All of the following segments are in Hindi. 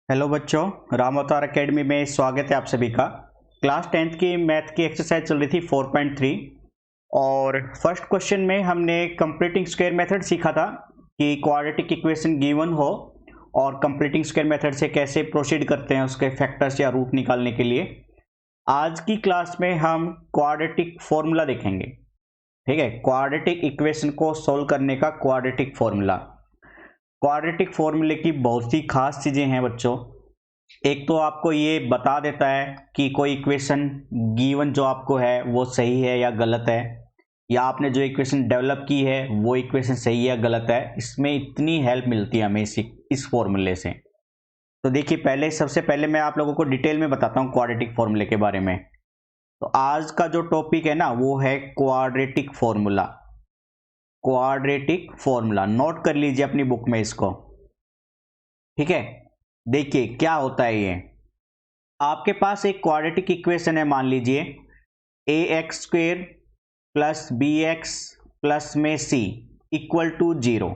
हेलो बच्चों, राम अवतार अकेडमी में स्वागत है आप सभी का। क्लास 10th की मैथ की एक्सरसाइज चल रही थी 4.3 और फर्स्ट क्वेश्चन में हमने कंप्लीटिंग स्क्वायर मेथड सीखा था कि क्वाड्रेटिक इक्वेशन गिवन हो और कंप्लीटिंग स्क्वायर मेथड से कैसे प्रोसीड करते हैं उसके फैक्टर्स या रूट निकालने के लिए। आज की क्लास में हम क्वाड्रेटिक फॉर्मूला देखेंगे। ठीक है, क्वाड्रेटिक इक्वेशन को सोल्व करने का क्वाड्रेटिक फॉर्मूला। क्वाड्रेटिक फॉर्मूले की बहुत सी खास चीजें हैं बच्चों। एक तो आपको ये बता देता है कि कोई इक्वेशन गिवन जो आपको है वो सही है या गलत है, या आपने जो इक्वेशन डेवलप की है वो इक्वेशन सही है या गलत है। इसमें इतनी हेल्प मिलती है हमें इस फॉर्मूले से। तो देखिए, सबसे पहले मैं आप लोगों को डिटेल में बताता हूँ क्वाड्रेटिक फॉर्मूले के बारे में। तो आज का जो टॉपिक है ना वो है quadratic formula. Quadratic formula note कर लीजिए अपनी बुक में इसको। ठीक है, देखिए क्या होता है ये। आपके पास एक क्वाड्रेटिक इक्वेशन है, मान लीजिए A X square plus B X plus में सी इक्वल टू 0।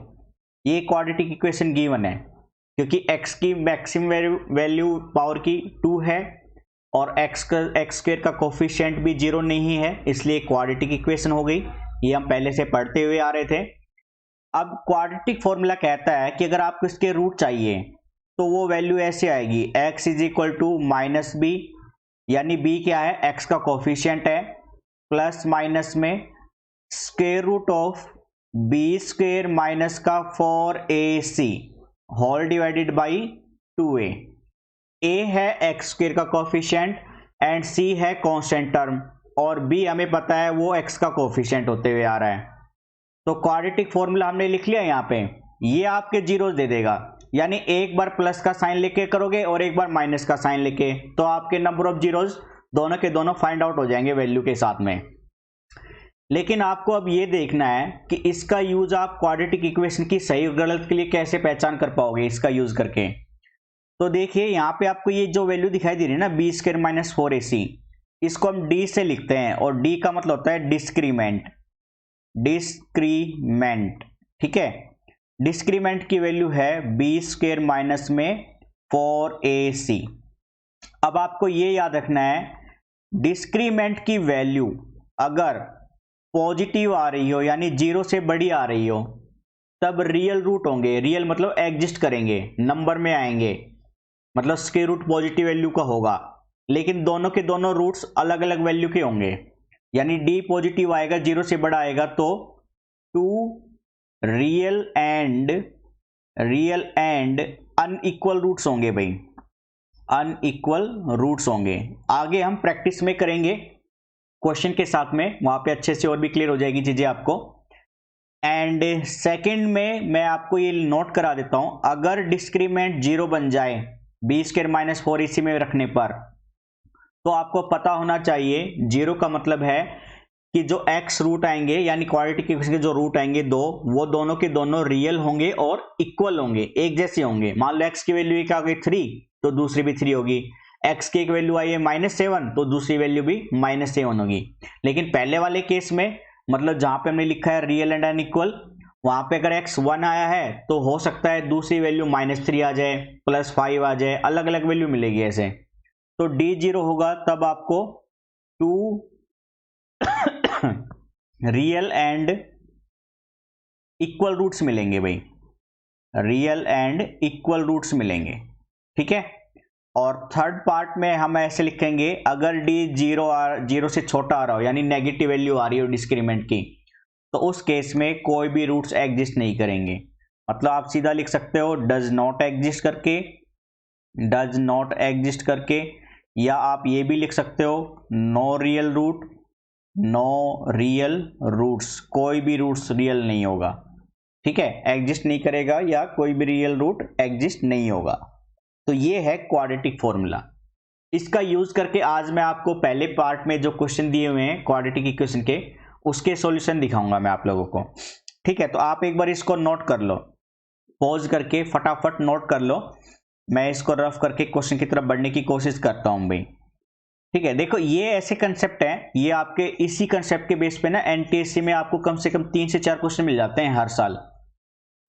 ये क्वाड्रेटिक इक्वेशन गिवन है क्योंकि x की मैक्सिमम वैल्यू पावर की 2 है और x स्क्वेयर का कोफिशिएंट भी 0 नहीं है, इसलिए क्वाड्रेटिक इक्वेशन हो गई। ये हम पहले से पढ़ते हुए आ रहे थे। अब क्वाड्रेटिक फॉर्मूला कहता है कि अगर आपको इसके रूट चाहिए तो वो वैल्यू ऐसे आएगी, x is equal to minus B, यानी b क्या है, x का कोफिशिएंट है, प्लस माइनस में square root of B square minus का 4ac whole divided by 2a। a है x स्क्वेयर का कोफिशिएंट एंड c है कांस्टेंट टर्म और b हमें पता है वो x का कोफिशिएंट होते हुए आ रहा है। तो क्वाड्रेटिक फॉर्मूला हमने लिख लिया यहाँ पे। ये आपके जीरोस दे देगा, यानी एक बार प्लस का साइन लेके करोगे और एक बार माइनस का साइन लेके, तो आपके नंबर ऑफ जीरोस दोनों के दोनों फाइंड आउट हो जाएंगे वैल्यू के साथ में। लेकिन आपको अब ये देखना है कि इसका यूज आप क्वाड्रेटिक इक्वेशन की सही और गलत के लिए कैसे पहचान कर पाओगे इसका यूज करके। तो देखिए यहाँ पे आपको ये जो वैल्यू दिखाई दे रही है ना, बी स्क्वायर माइनस 4ac, इसको हम डी से लिखते हैं और डी का मतलब होता है डिस्क्रीमेंट। डिस्क्रीमेंट, ठीक है। डिस्क्रीमेंट की वैल्यू है बी स्क्वेयर माइनस में 4ac। अब आपको ये याद रखना है, डिस्क्रीमेंट की वैल्यू अगर पॉजिटिव आ रही हो यानी 0 से बड़ी आ रही हो तब रियल रूट होंगे। रियल मतलब एग्जिस्ट करेंगे, नंबर में आएंगे, मतलब स्क्वायर रूट पॉजिटिव वैल्यू का होगा। लेकिन दोनों के दोनों रूट्स अलग अलग वैल्यू के होंगे, यानी डी पॉजिटिव आएगा 0 से बड़ा आएगा तो 2 रियल एंड अनइक्वल रूट्स होंगे भाई, अनइक्वल रूट्स होंगे। आगे हम प्रैक्टिस में करेंगे क्वेश्चन के साथ में, वहां पे अच्छे से और भी क्लियर हो जाएगी चीजें आपको। एंड सेकंड में मैं आपको ये नोट करा देता हूं, अगर डिस्क्रीमेंट 0 बन जाए बी स्क्वायर माइनस 4ac में रखने पर, तो आपको पता होना चाहिए 0 का मतलब है कि जो x रूट आएंगे यानी क्वाड्रेटिक इक्वेशन के जो रूट आएंगे दो, वो दोनों के दोनों रियल होंगे और इक्वल होंगे, एक जैसे होंगे। मान लो x की वैल्यू क्या होगी 3, तो दूसरी भी 3 होगी। x की एक वैल्यू आई है -7, तो दूसरी वैल्यू भी -7 होगी। लेकिन पहले वाले केस में, मतलब जहां पे हमने लिखा है रियल एंड अनइक्वल, वहां पे अगर x 1 आया है तो हो सकता है दूसरी वैल्यू -3 आ जाए, +5 आ जाए, अलग अलग वैल्यू मिलेगी ऐसे। तो d 0 होगा तब आपको 2 रियल एंड इक्वल रूट्स मिलेंगे भाई, रियल एंड इक्वल रूट्स मिलेंगे, ठीक है। और थर्ड पार्ट में हम ऐसे लिखेंगे, अगर डी 0 से छोटा आ रहा हो यानी नेगेटिव वैल्यू आ रही हो डिस्क्रीमेंट की, तो उस केस में कोई भी रूट्स एग्जिस्ट नहीं करेंगे। मतलब आप सीधा लिख सकते हो डज नॉट एग्जिस्ट करके, डज नॉट एग्जिस्ट करके, या आप ये भी लिख सकते हो no real root, no real roots, कोई भी रूट्स रियल नहीं होगा, ठीक है, एग्जिस्ट नहीं करेगा या कोई भी रियल रूट एग्जिस्ट नहीं होगा। तो ये है क्वाड्रेटिक फॉर्मूला। इसका यूज करके आज मैं आपको पहले पार्ट में जो क्वेश्चन दिए हुए हैं क्वाड्रेटिक इक्वेशन के, उसके सॉल्यूशन दिखाऊंगा मैं आप लोगों को, ठीक है। तो आप एक बार इसको नोट कर लो, पॉज करके फटाफट नोट कर लो। मैं इसको रफ करके क्वेश्चन की तरफ बढ़ने की कोशिश करता हूं भाई, ठीक है। देखो ये ऐसे कंसेप्ट है, ये आपके इसी कंसेप्ट के बेस पे ना एनटीएससी में आपको कम से कम 3 से 4 क्वेश्चन मिल जाते हैं हर साल।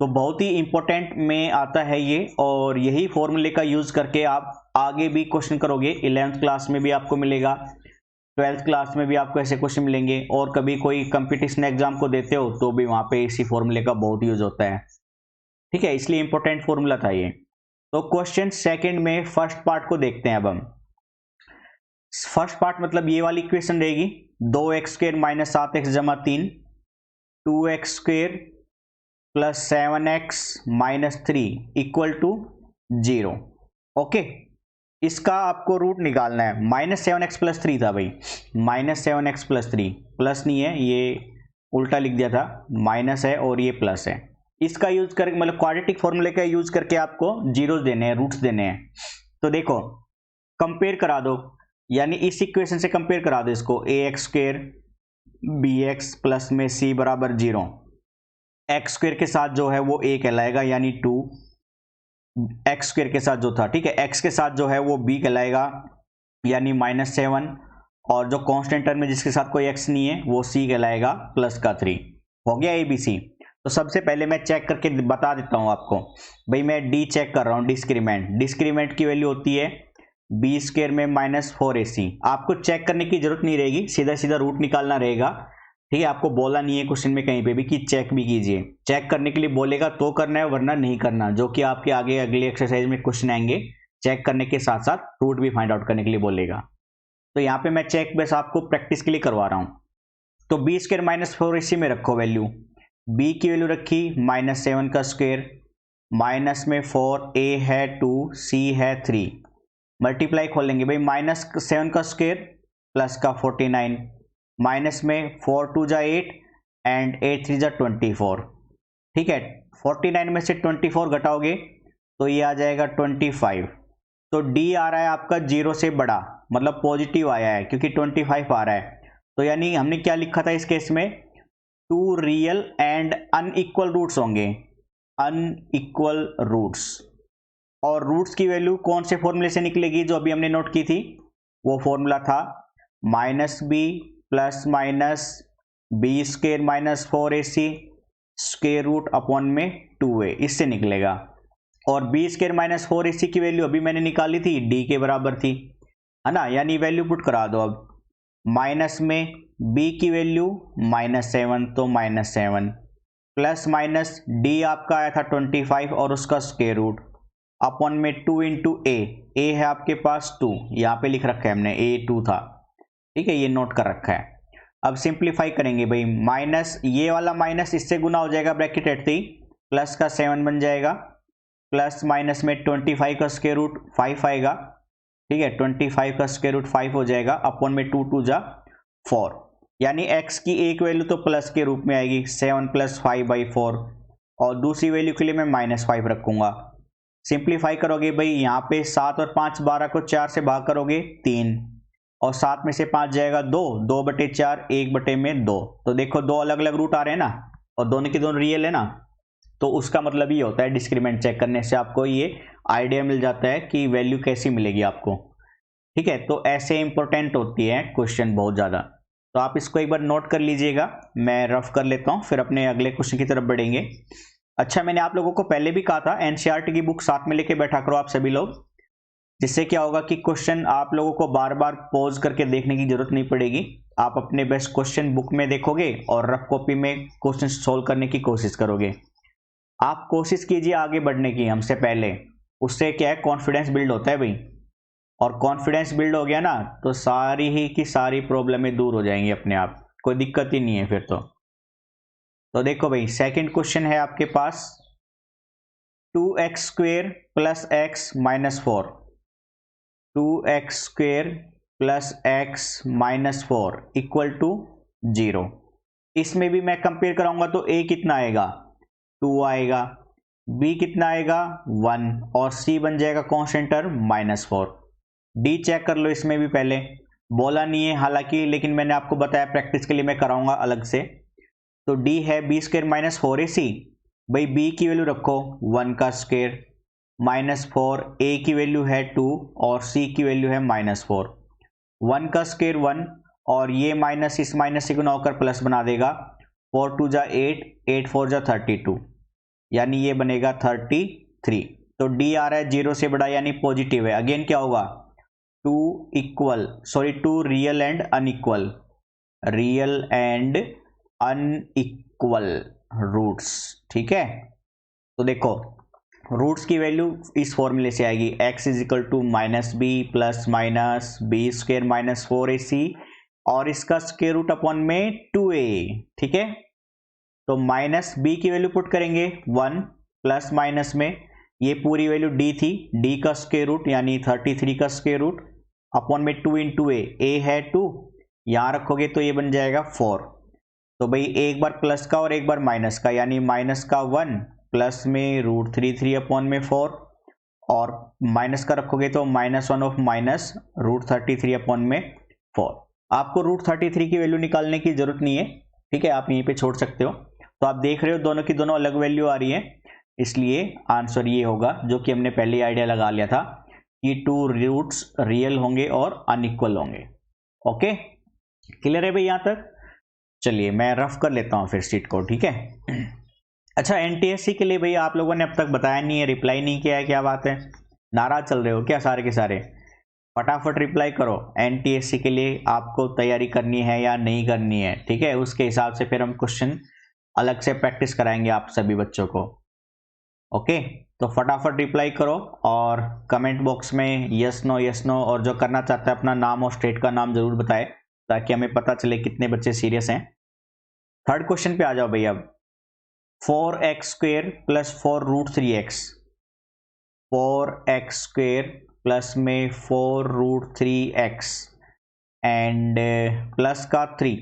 तो बहुत ही इंपॉर्टेंट में आता है ये, और यही फॉर्मूले का यूज करके आप आगे भी क्वेश्चन करोगे। 11th क्लास में भी आपको मिलेगा, 12th क्लास में भी आपको ऐसे क्वेश्चन मिलेंगे, और कभी कोई कंपटीशन एग्जाम को देते हो तो भी वहां पे इसी फॉर्मूले का बहुत यूज होता है। ठीक है, इसलिए इंपॉर्टेंट फॉर्मूला था ये। तो क्वेश्चन सेकंड में फर्स्ट पार्ट को देखते हैं। अब हम फर्स्ट पार्ट मतलब ये वाली इक्वेशन रहेगी, 2x² माइनस 7x जमा 3, 2x² plus 7x minus 3 equal to 0। Okay, इसका आपको रूट निकालना है। -7x प्लस 3 था भाई, -7x प्लस 3, प्लस नहीं है, ये उल्टा लिख दिया था, माइनस है और ये प्लस है। इसका यूज करके मतलब क्वाड्रेटिक फॉर्मूले का यूज करके आपको जीरोस देने हैं, रूट्स देने हैं। तो देखो कंपेयर करा दो, यानी इस इक्वेशन से कंपेयर करा दो इसको, ax² bx प्लस में c बराबर 0, x² के साथ जो है वो a कहलाएगा यानी 2, x² के साथ जो था, ठीक है, x के साथ जो है वो b कहलाएगा यानी -7, और जो कांस्टेंट टर्म है जिसके साथ कोई x नहीं है वो c कहलाएगा प्लस का 3। हो गया ABC। तो सबसे पहले मैं चेक करके बता देता हूं आपको भाई, मैं d चेक कर रहा हूं, डिस्क्रीमेंट की वैल्यू होती है b² में -4ac। आपको चेक करने की जरूरत नहीं रहेगी, सीधा सीधा रूट निकालना रहेगा। ठीक है, आपको बोला नहीं है क्वेश्चन में कहीं पे भी कि चेक भी कीजिए, चेक करने के लिए बोलेगा तो करना है वरना नहीं करना, जो कि आपके आगे अगले एक्सरसाइज में क्वेश्चन आएंगे, चेक करने के साथ साथ रूट भी फाइंड आउट करने के लिए बोलेगा। तो यहाँ पे मैं चेक बस आपको प्रैक्टिस के लिए करवा रहा हूँ। तो b² -4ac में रखो वैल्यू, b की वैल्यू रखी -7 का स्क्वायर, माइनस में 4, a है 2, c है 3, मल्टीप्लाई खोलेंगे भाई, -7 का स्क्वायर प्लस का 49, माइनस में 4 2 जा 8 एंड 8 3 जा 24। ठीक है, 49 में से 24 घटाओगे तो ये आ जाएगा 25। तो d आ रहा है आपका 0 से बड़ा, मतलब पॉजिटिव आया है क्योंकि 25 आ रहा है। तो यानी हमने क्या लिखा था इस केस में, 2 रियल एंड अनइक्वल रूट्स होंगे, अनइक्वल रूट्स। और रूट्स की वैल्यू कौन से फॉर्मूले से निकलेगी, जो अभी हमने नोट की थी, वो फॉर्मूला था -b plus minus b² -4ac square root upon में 2a, इससे निकलेगा। और b² -4ac की वैल्यू अभी मैंने निकाली थी, d के बराबर थी, है ना, यानी वैल्यू पुट करा दो। अब माइनस में b की वैल्यू -7 तो -7, प्लस माइनस d आपका आया था 25 और उसका स्क्वायर रूट अपॉन में 2 इंटू a है आपके पास 2, यहाँ पे लिख रखा है हमने, a 2 था, ठीक है, ये नोट कर रखा है। अब सिंप्लीफाई करेंगे भाई, माइनस ये वाला माइनस इससे गुना हो जाएगा ब्रैकेट हटते ही, प्लस का 7 बन जाएगा, प्लस माइनस में 25 का स्क्वायर रूट 5 आएगा, ठीक है, 25 का स्क्वायर रूट 5 हो जाएगा, अपॉन में 2 2 जा 4, यानी x की एक वैल्यू तो प्लस के रूप में आएगी 7 + 5/4, और दूसरी वैल्यू के लिए मैं -5 रखूंगा। सिंप्लीफाई करोगे भाई, यहाँ पे 7 और 5 12 को 4 से भाग करोगे 3, और 7 में से 5 जाएगा 2, 2/4 1/2। तो देखो दो अलग अलग रूट आ रहे हैं ना, और दोनों के दोनों रियल है ना, तो उसका मतलब ये होता है डिस्क्रीमेंट चेक करने से आपको ये आइडिया मिल जाता है कि वैल्यू कैसी मिलेगी आपको। ठीक है, तो ऐसे इंपॉर्टेंट होती है क्वेश्चन बहुत ज़्यादा, तो आप इसको एक बार नोट कर लीजिएगा। मैं रफ कर लेता हूँ, फिर अपने अगले क्वेश्चन की तरफ बढ़ेंगे। अच्छा, मैंने आप लोगों को पहले भी कहा था एनसीईआरटी की बुक साथ में लेके बैठा करो आप सभी लोग, जिससे क्या होगा कि क्वेश्चन आप लोगों को बार बार पॉज करके देखने की जरूरत नहीं पड़ेगी। आप अपने बेस्ट क्वेश्चन बुक में देखोगे और रफ कॉपी में क्वेश्चन सोल्व करने की कोशिश करोगे। आप कोशिश कीजिए आगे बढ़ने की हमसे पहले, उससे क्या है कॉन्फिडेंस बिल्ड होता है भाई, और कॉन्फिडेंस बिल्ड हो गया ना तो सारी ही की सारी प्रॉब्लमें दूर हो जाएंगी अपने आप, कोई दिक्कत ही नहीं है फिर तो देखो भाई, सेकंड क्वेश्चन है आपके पास 2x² + x - 4, 2x² + x - 4 = 0। इसमें भी मैं कंपेयर कराऊंगा तो a कितना आएगा 2 आएगा, b कितना आएगा 1, और c बन जाएगा कांस्टेंट टर्म -4। d चेक कर लो, इसमें भी पहले बोला नहीं है हालांकि, लेकिन मैंने आपको बताया प्रैक्टिस के लिए मैं कराऊंगा अलग से। तो d है b² -4ac, भाई b की वैल्यू रखो 1 का स्क्वायर, -4, a की वैल्यू है 2 और c की वैल्यू है -4, 1 का स्क्वायर 1, और ये माइनस इस माइनस से गुना होकर प्लस बना देगा, 4 2 जा 8, 8 4 जा 32। यानी ये बनेगा 33। तो डी आ रहा है 0 से बड़ा यानी पॉजिटिव है। अगेन क्या होगा, two real and unequal, roots. ठीक है, तो देखो रूट्स की वैल्यू इस फॉर्मूले से आएगी, x is equal to minus B plus minus B square minus 4ac और इसका स्क्वायर रूट अपॉन में 2a। ठीक है, तो माइनस बी की वैल्यू पुट करेंगे 1 प्लस माइनस में ये पूरी वैल्यू d थी, d का स्क्वायर रूट यानी 33 का स्क्वायर रूट अपॉन में 2 इंटू a है 2, यहां रखोगे तो ये बन जाएगा 4। तो भाई एक बार प्लस का और एक बार माइनस का, यानी माइनस का 1 प्लस में √33 अपॉन में 4 और माइनस का रखोगे तो -1 ऑफ माइनस √33 अपॉन में 4। आपको √33 की वैल्यू निकालने की जरूरत नहीं है, ठीक है, आप यहीं पे छोड़ सकते हो। तो आप देख रहे हो दोनों की दोनों अलग वैल्यू आ रही है, इसलिए आंसर ये होगा जो कि हमने पहले आइडिया लगा लिया था कि 2 रूट्स रियल होंगे और अनइक्वल होंगे। ओके, क्लियर है भाई यहां तक? चलिए मैं रफ कर लेता हूं फिर सीट को। ठीक है, अच्छा एनटीएससी के लिए भाई आप लोगों ने अब तक बताया नहीं है, रिप्लाई नहीं किया है, क्या बात है, नाराज चल रहे हो क्या सारे के सारे? फटाफट रिप्लाई करो, एनटीएससी के लिए आपको तैयारी करनी है या नहीं करनी है। ठीक है, उसके हिसाब से फिर हम क्वेश्चन अलग से प्रैक्टिस कराएंगे आप सभी बच्चों को। ओके, तो फटाफट रिप्लाई करो और कमेंट बॉक्स में यस नो और जो करना चाहता है अपना नाम और स्टेट का नाम जरूर बताए ताकि हमें पता चले कितने बच्चे सीरियस हैं। थर्ड क्वेश्चन पे आ जाओ भैया। 4x square plus 4√3x, 4x square plus में 4√3x एंड प्लस का 3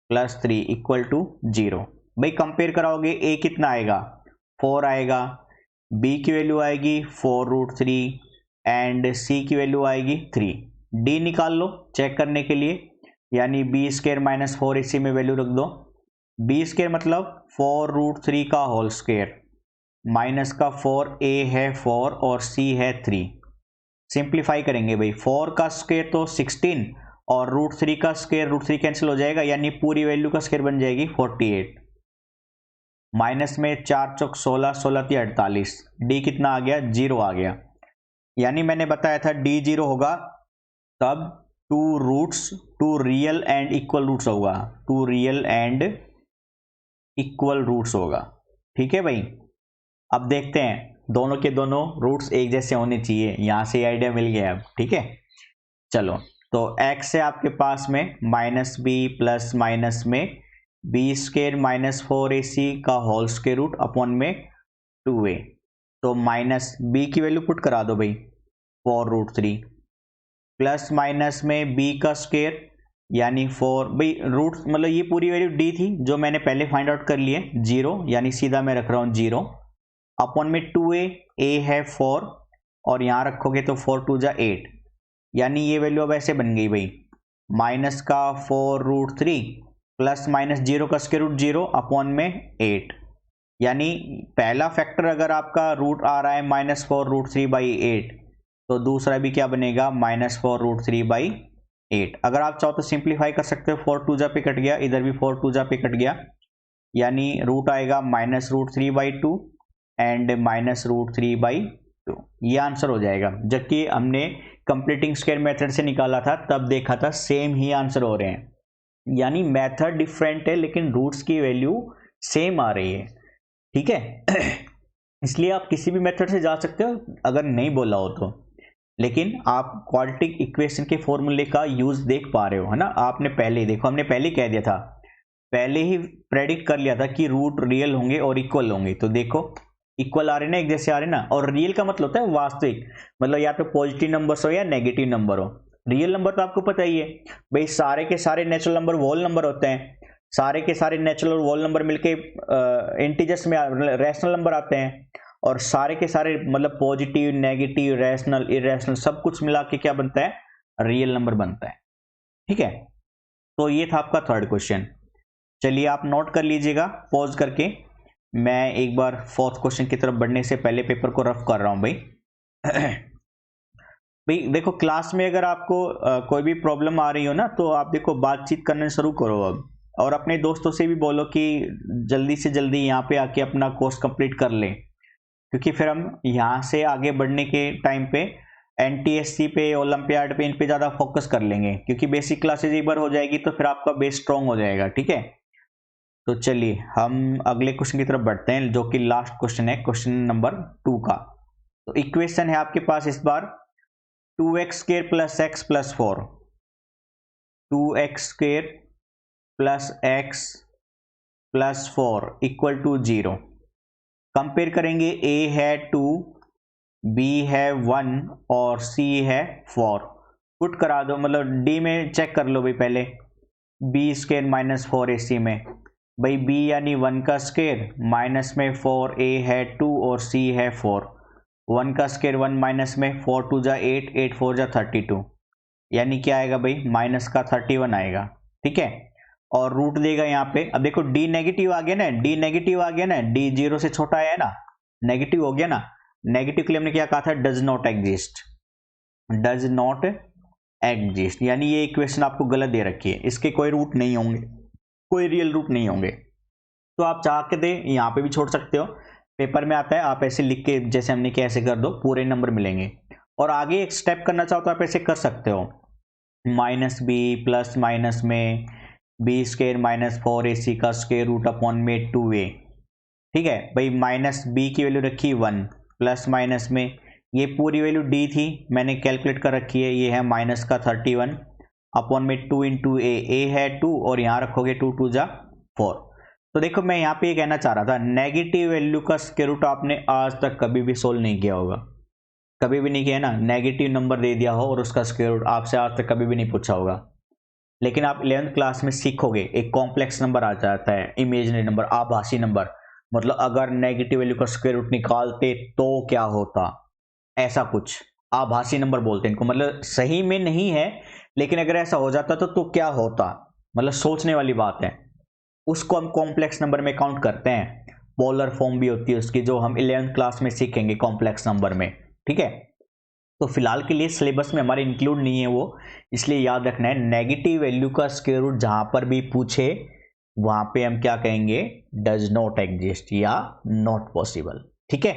प्लस 3 इक्वल टू 0। भाई कंपेयर कराओगे, a कितना आएगा 4 आएगा, b की वैल्यू आएगी 4√3 एंड c की वैल्यू आएगी 3। d निकाल लो चेक करने के लिए, यानी b स्क्वेयर माइनस 4ac में वैल्यू रख दो। b स्क्वेयर मतलब 4√3 का होल स्क्वेयर माइनस का 4a है 4 और c है 3। सिंप्लीफाई करेंगे भाई, 4 का स्क्वेयर तो 16 और √3 का स्क्वेयर √3 कैंसिल हो जाएगा, यानी पूरी वैल्यू का स्क्वेयर बन जाएगी 48। माइनस में 4 चौक 16, 16 × 48, डी कितना आ गया 0 आ गया। यानी मैंने बताया था डी 0 होगा तब 2 रियल एंड इक्वल रूट्स होगा, 2 रियल एंड इक्वल रूट्स होगा। ठीक है भाई, अब देखते हैं, दोनों के दोनों रूट्स एक जैसे होने चाहिए, यहां से आइडिया मिल गया अब। ठीक है, चलो तो x है आपके पास में माइनस बी प्लस माइनस में बी स्क्वेयर माइनस 4ac का होल स्क्वेयर रूट अपॉन में 2a। तो माइनस बी की वैल्यू पुट करा दो भाई 4√3 प्लस माइनस में b का स्क्वेयर यानी 4, भाई रूट मतलब ये पूरी वैल्यू d थी जो मैंने पहले फाइंड आउट कर लिए 0, यानी सीधा मैं रख रहा हूँ 0 अपॉन में 2a, a है 4 और यहाँ रखोगे तो 4 2 जा 8, यानी ये वैल्यू अब ऐसे बन गई भाई माइनस का 4√3 प्लस माइनस 0 का स्क्वायर रूट 0 अपॉन में 8, यानी पहला फैक्टर अगर आपका रूट आ रहा है -4√3/8 तो दूसरा भी क्या बनेगा -4√3/8। अगर आप चाहो तो सिंप्लीफाई कर सकते हो, 4 2 जा पे कट गया, इधर भी 4 2 जा पे कट गया, यानी रूट आएगा -√3/2 एंड -√3/2, ये आंसर हो जाएगा। जबकि हमने कंप्लीटिंग स्क्वायर मेथड से निकाला था तब देखा था सेम ही आंसर हो रहे हैं, यानी मेथड डिफरेंट है लेकिन रूट्स की वैल्यू सेम आ रही है। ठीक है इसलिए आप किसी भी मेथड से जा सकते हो अगर नहीं बोला हो तो, लेकिन आप क्वाड्रेटिक इक्वेशन के फॉर्मूले का यूज देख पा रहे हो, है ना। आपने पहले ही देखो, हमने पहले ही कह दिया था, पहले ही प्रेडिक्ट कर लिया था कि रूट रियल होंगे और इक्वल होंगे। तो देखो इक्वल आ रहे ना, एक जैसे आ रहे ना, और रियल का मतलब होता है वास्तविक, मतलब या तो पॉजिटिव नंबर हो या नेगेटिव नंबर हो। रियल नंबर तो आपको पता ही है भाई, सारे के सारे नेचुरल नंबर होल नंबर होते हैं, सारे के सारे नेचुरल और होल नंबर मिलके इंटीजर्स में रैशनल नंबर आते हैं, और सारे के सारे मतलब पॉजिटिव नेगेटिव रैशनल इरेशनल सब कुछ मिला के क्या बनता है, रियल नंबर बनता है। ठीक है, तो ये था आपका थर्ड क्वेश्चन। चलिए आप नोट कर लीजिएगा पॉज करके, मैं एक बार फोर्थ क्वेश्चन की तरफ बढ़ने से पहले पेपर को रफ कर रहा हूं भाई। भाई देखो क्लास में अगर आपको कोई भी प्रॉब्लम आ रही हो ना तो आप देखो बातचीत करने शुरू करो अब, और अपने दोस्तों से भी बोलो कि जल्दी से जल्दी यहाँ पे आके अपना कोर्स कंप्लीट कर लें, क्योंकि फिर हम यहाँ से आगे बढ़ने के टाइम पे NTSC पे, ओलंपियाड पे, इन पे ज़्यादा फोकस कर लेंगे, क्योंकि बेसिक क्लासेज एक बार हो जाएगी तो फिर आपका बेस स्ट्रॉन्ग हो जाएगा। ठीक है, तो चलिए हम अगले क्वेश्चन की तरफ बढ़ते हैं, जो कि लास्ट क्वेश्चन है, क्वेश्चन नंबर 2 का। तो इक्वेशन है आपके पास इस बार 2x² + x + 4, 2x² + x + 4 = 0। Compare करेंगे, a है 2, b है 1 और c है 4। पुट करा दो, मतलब d में चेक कर लो भाई पहले, b² - 4ac में भाई b यानी 1 का स्क्वायर, माइनस में 4a है 2 और c है 4। 1 का स्क्वायर 1 माइनस में 4 2 जा 8, 8 4 जा 32, यानी क्या आएगा भाई माइनस का 31 आएगा। ठीक है, और रूट देगा यहाँ पे। अब देखो d नेगेटिव आ गया ना, d नेगेटिव आ गया ना, d 0 से छोटा है ना, नेगेटिव हो गया ना। नेगेटिव के लिए हमने क्या कहा था, does not exist, does not exist, यानी ये इक्वेशन आपको गलत दे रखी है, इसके कोई रूट नहीं होंगे, कोई रियल रूट नहीं होंगे। तो आप चाह के दे यहाँ पे भी छोड़ सकते हो, पेपर में आता है, आप ऐसे लिख के जैसे हमने किया ऐसे कर दो, पूरे नंबर मिलेंगे। और आगे एक स्टेप करना चाहो तो आप ऐसे कर सकते हो, -b प्लस माइनस में b² - 4ac का स्क्वायर रूट अपॉन में 2a। ठीक है भाई, -b की वैल्यू रखी 1, प्लस माइनस में ये पूरी वैल्यू d थी, मैंने कैलकुलेट कर रखी है, ये है माइनस का 31 अपॉन में 2 × a है 2 और यहाँ रखोगे 2 2 जा 4। तो देखो मैं यहाँ पे ये कहना चाह रहा था, नेगेटिव वैल्यू का स्क्वायर रूट आपने आज तक कभी भी सोल्व नहीं किया होगा, कभी भी नहीं किया ना। नेगेटिव नंबर दे दिया हो और उसका स्क्वायर रूट आपसे आज तक कभी भी नहीं पूछा होगा, लेकिन आप 11th क्लास में सीखोगे, एक कॉम्प्लेक्स नंबर आ जाता है, इमेजिनरी नंबर, आभासी नंबर, मतलब अगर नेगेटिव वैल्यू का स्क्वायर रूट निकालते तो क्या होता, ऐसा कुछ आभासी नंबर बोलते हैं इनको, मतलब सही में नहीं है, लेकिन अगर ऐसा हो जाता तो क्या होता, मतलब सोचने वाली बात है। उसको हम कॉम्प्लेक्स नंबर में काउंट करते हैं, पोलर फॉर्म भी होती है उसकी, जो हम 11th क्लास में सीखेंगे कॉम्प्लेक्स नंबर में। ठीक है, तो फिलहाल के लिए सिलेबस में हमारे इंक्लूड नहीं है वो, इसलिए याद रखना है, नेगेटिव वैल्यू का स्क्वायर रूट जहां पर भी पूछे वहां पे हम क्या कहेंगे, डज नॉट एग्जिस्ट या नॉट पॉसिबल। ठीक है,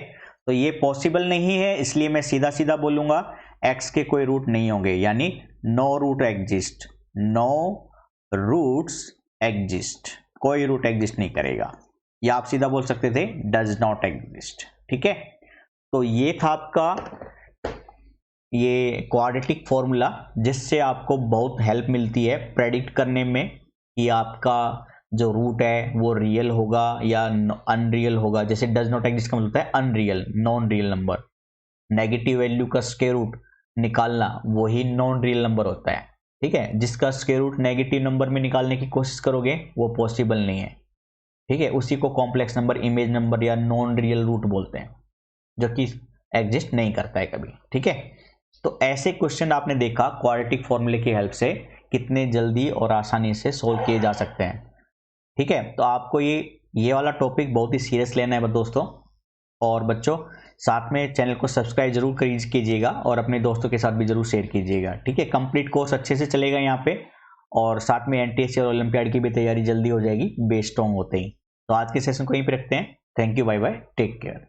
तो ये पॉसिबल नहीं है, इसलिए मैं सीधा सीधा बोलूंगा x के कोई रूट नहीं होंगे, यानी no root exist, no roots exist, कोई रूट एग्जिस्ट नहीं करेगा, या आप सीधा बोल सकते थे डज नॉट एग्जिस्ट। ठीक है, तो ये था आपका ये क्वाड्रेटिक फॉर्मूला, जिससे आपको बहुत हेल्प मिलती है प्रेडिक्ट करने में कि आपका जो रूट है वो रियल होगा या अनरियल होगा। जैसे डज नॉट एग्जिस्ट का मतलब होता है unreal, non real number, negative value का स्क्वायर रूट निकालना वही नॉन रियल नंबर होता है। ठीक है, जिसका स्क्वायर रूट नेगेटिव नंबर में निकालने की कोशिश करोगे वो पॉसिबल नहीं है। ठीक है, उसी को कॉम्प्लेक्स नंबर, इमेज नंबर या नॉन रियल रूट बोलते हैं, जो कि एग्जिस्ट नहीं करता है कभी। ठीक है, तो ऐसे क्वेश्चन आपने देखा क्वाड्रेटिक फॉर्मूले की हेल्प से कितने जल्दी और आसानी से सोल्व किए जा सकते हैं। ठीक है, तो आपको ये वाला टॉपिक बहुत ही सीरियस लेना है दोस्तों, और बच्चों साथ में चैनल को सब्सक्राइब जरूर कीजिएगा और अपने दोस्तों के साथ भी जरूर शेयर कीजिएगा। ठीक है, कंप्लीट कोर्स अच्छे से चलेगा यहाँ पे, और साथ में NTSC और ओलंपियाड की भी तैयारी जल्दी हो जाएगी बेस स्ट्रॉन्ग होते ही। तो आज के सेशन को यहीं पे रखते हैं। Thank you, bye bye, take care.